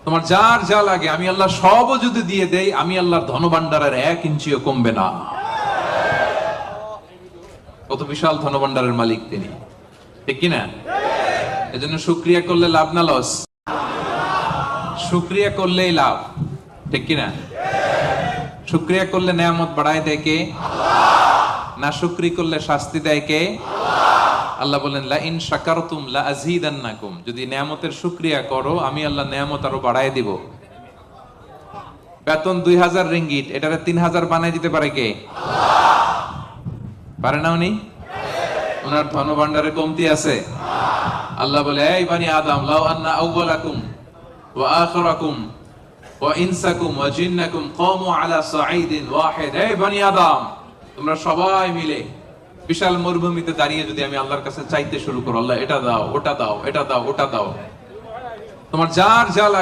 তোমার যার যা লাগে আমি আল্লাহ সবও যদি দিয়ে দেই, আমি আল্লাহর ধনভাণ্ডারের 1 ইঞ্চিও কমবে না। কত বিশাল ধনভাণ্ডারের মালিক তিনি, ঠিক কিনা? এজন্য শুকরিয়া করলে লাভ না লস? শুকরিয়া করলেই লাভ, ঠিক কিনা? শুকরিয়া করলে নেয়ামত বাড়ায় দেয় কে? না শুকরি করলে শাস্তি দেয় কে? আল্লাহ বলেন লা ইন শাকারতুম লা আযীদান্নাকুম, যদি নেয়ামতের শুকরিয়া করো আমি আল্লাহ নেয়ামত আরো বাড়ায় দিব। বেতন 2000 রিঙ্গিট, এটারে 3000 বানায় দিতে পারে কে? পারে না উনি? ওনার ধনভাণ্ডারে কমতি আছে? আল্লাহ বলে এই বানি আদম লাউ আন্না আউওয়ালাকুম ওয়া আখিরাকুম ওয়া ইনসাকুম ওয়া জিন্নাকুম কামু আলা সাঈদিন ওয়াহিদ, এই বানি আদম তোমরা সবাই মিলে বিশাল মরুভূমিতে দাঁড়িয়ে যদি আমি আল্লাহর কাছে চাইতে শুরু করো, আল্লাহ এটা দাও ওটা দাও এটা দাও ওটা দাও, তোমার যার যা